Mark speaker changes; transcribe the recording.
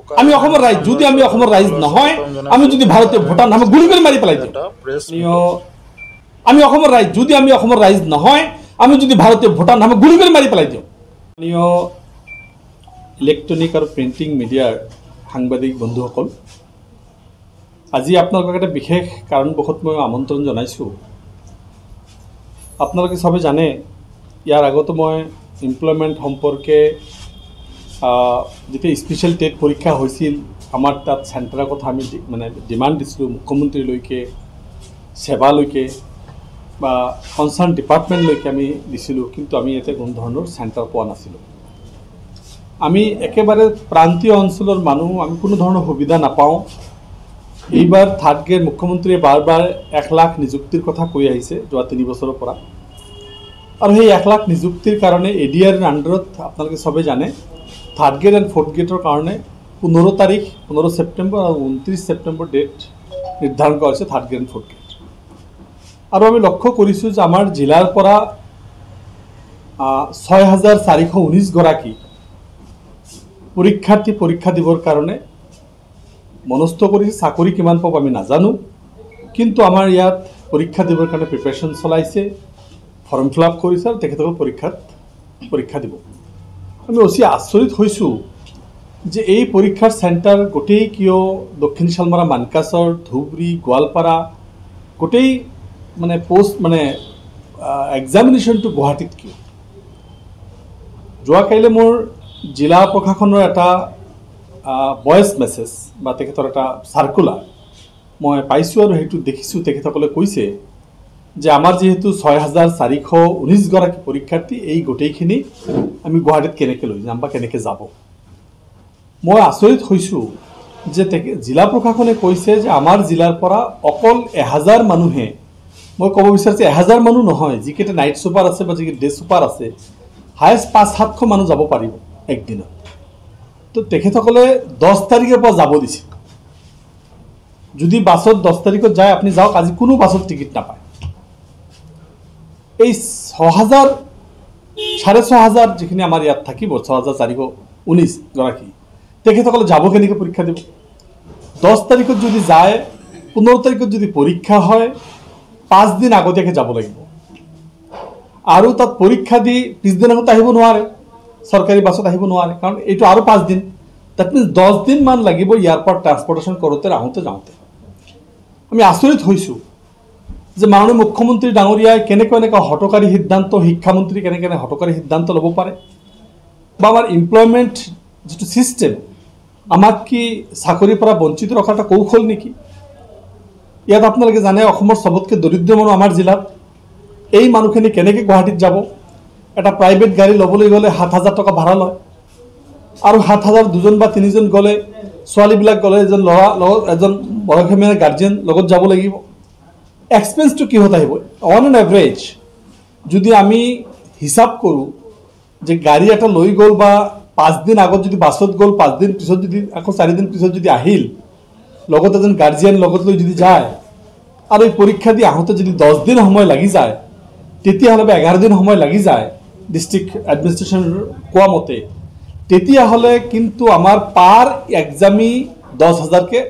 Speaker 1: আমি অসমৰ ৰাইজ যদি আমি অসমৰ ৰাইজ নহয় আমি যদি ভাৰতীয় ভোটাৰ নামে গুলি কৰি মাৰি পেলাই দিওঁ আমি অসমৰ ৰাইজ যদি আমি অসমৰ ৰাইজ নহয় আমি যদি ভাৰতীয় ভোটাৰ নামে গুলি কৰি মাৰি পেলাই দিওঁ ইলেক্ট্ৰনিক আৰু প্ৰিণ্টিং মিডিয়াৰ সাংবাদিক বন্ধুসকল আজি আপোনালোকক এটা বিশেষ কাৰণবশত মই আমন্ত্ৰণ জনাইছোঁ আপোনালোকে সবে জানে ইয়াৰ আগতো মই এমপ্লয়মেণ্ট সম্পৰ্কে যেতিয়া স্পেচিয়েল টেট পৰীক্ষা হৈছিল আমাৰ তাত চেণ্টাৰৰ কথা আমি মানে ডিমাণ্ড দিছিলোঁ মুখ্যমন্ত্ৰীলৈকে সেৱালৈকে বা কনচাৰ্ণ ডিপাৰ্টমেণ্টলৈকে আমি দিছিলোঁ কিন্তু আমি ইয়াতে কোনো ধৰণৰ চেণ্টাৰ পোৱা নাছিলোঁ আমি একেবাৰে প্ৰান্তীয় অঞ্চলৰ মানুহ আমি কোনো ধৰণৰ সুবিধা নাপাওঁ এইবাৰ থাৰ্ড গ্ৰেড মুখ্যমন্ত্ৰীয়ে বাৰ বাৰ 1 লাখ নিযুক্তিৰ কথা কৈ আহিছে যোৱা 3 বছৰৰ পৰা আৰু সেই 1 লাখ নিযুক্তিৰ কাৰণে এডিআৰ আণ্ডাৰত আপোনালোকে সবে জানে থাৰ্ড গ্ৰেড এণ্ড ফৰ্থ গ্ৰেডৰ কাৰণে 15 ছেপ্টেম্বৰ আৰু 29 ছেপ্টেম্বৰ ডেট নিৰ্ধাৰণ কৰা হৈছে third grade and fourth grade আৰু আমি লক্ষ্য কৰিছোঁ যে আমাৰ জিলাৰ পৰা 6419 গৰাকী পৰীক্ষাৰ্থী পৰীক্ষা দিবৰ কাৰণে মনস্থ কৰিছে চাকৰি কিমান পাব আমি নাজানো কিন্তু আমাৰ ইয়াত পৰীক্ষা দিবৰ কাৰণে প্ৰিপাৰেশ্যন চলাইছে ফৰ্ম ফিল আপ কৰিছে আৰু তেখেতসকল পৰীক্ষা দিব আমি অতি আচৰিত হৈছোঁ যে এই পৰীক্ষাৰ চেণ্টাৰ গোটেই কিয় দক্ষিণ শালমাৰা মানকাচৰ ধুবুৰী গোৱালপাৰা গোটেই মানে পোষ্ট মানে এক্সামিনেশ্যনটো গুৱাহাটীত কিয় যোৱাকাইলৈ মোৰ জিলা প্ৰশাসনৰ এটা ভয়েস মেছেজ বা তেখেতৰ এটা সাৰ্কুলাৰ মই পাইছোঁ আৰু সেইটো দেখিছোঁ তেখেতসকলে কৈছে যে আমাৰ যেহেতু 6419 গৰাকী পৰীক্ষাৰ্থী এই গোটেইখিনি আমি গুৱাহাটীত কেনেকৈ লৈ যাম বা কেনেকৈ যাব মই আচৰিত হৈছোঁ যে জিলা প্ৰশাসনে কৈছে যে আমাৰ জিলাৰ পৰা অকল 1000 মানুহে মই ক'ব বিচাৰিছোঁ 1000 মানুহ নহয় যিকেইটা নাইট ছুপাৰ আছে বা যিকেইটা ডে ছুপাৰ আছে হায়েষ্ট 500-700 মানুহ যাব পাৰিব একদিনত তো তেখেতসকলে 10 তাৰিখৰ পৰা যাব দিছে যদি বাছত 10 তাৰিখত যায় আপুনি যাওক আজি কোনো বাছত টিকিট নাপায় এই 6000 6500 যিখিনি আমাৰ ইয়াত থাকিব 6419 গৰাকী তেখেতসকলে যাব কেনেকৈ পৰীক্ষা দিব 10 তাৰিখত যদি যায় 15 তাৰিখত যদি পৰীক্ষা হয় 5 দিন আগতীয়াকৈ যাব লাগিব আৰু তাত পৰীক্ষা দি পিছদিনাখন আহিব নোৱাৰে চৰকাৰী বাছত আহিব নোৱাৰে কাৰণ এইটো আৰু 5 দিন দ্যাট মিন্স 10 দিন মান লাগিব ইয়াৰ পৰা ট্ৰান্সপৰ্টেশ্যন কৰোঁতে আহোঁতে যাওঁতে আমি আচৰিত হৈছোঁ যে মাননীয় মুখ্যমন্ত্ৰী ডাঙৰীয়াই কেনেকৈ হঠকাৰী সিদ্ধান্ত শিক্ষামন্ত্ৰী কেনেকৈ হঠকাৰী সিদ্ধান্ত ল'ব পাৰে বা আমাৰ এমপ্লয়মেণ্ট যিটো ছিষ্টেম আমাক কি চাকৰিৰ পৰা বঞ্চিত ৰখাৰ এটা কৌশল নেকি ইয়াত আপোনালোকে জানে অসমৰ সবতকৈ দৰিদ্ৰ মানুহ আমাৰ জিলাত এই মানুহখিনি কেনেকৈ গুৱাহাটীত যাব এটা প্ৰাইভেট গাড়ী ল'বলৈ গ'লে 7000 টকা ভাড়া লয় আৰু 7000 দুজন বা তিনিজন গ'লে ছোৱালীবিলাক গ'লে এজন ল'ৰা লগত এজন বয়সীয়া গাৰ্জেন লগত যাব লাগিব এক্সপেন্সটো কিহত আহিব অন এন এভাৰেজ যদি আমি হিচাপ কৰোঁ যে গাড়ী এটা লৈ গ'ল বা 5 দিন আগত যদি বাছত গ'ল 5 দিন পিছত যদি আকৌ 4 দিন পিছত যদি আহিল লগত এজন গাৰ্জিয়ান লগত লৈ যদি যায় আৰু এই পৰীক্ষা দি আহোঁতে যদি 10 দিন সময় লাগি যায় তেতিয়াহ'লে 11 দিন সময় লাগি যায় ডিষ্ট্ৰিক্ট এডমিনিষ্ট্ৰেশ্যনৰ কোৱা মতে তেতিয়াহ'লে কিন্তু আমাৰ পাৰ এক্সামি 10,000কে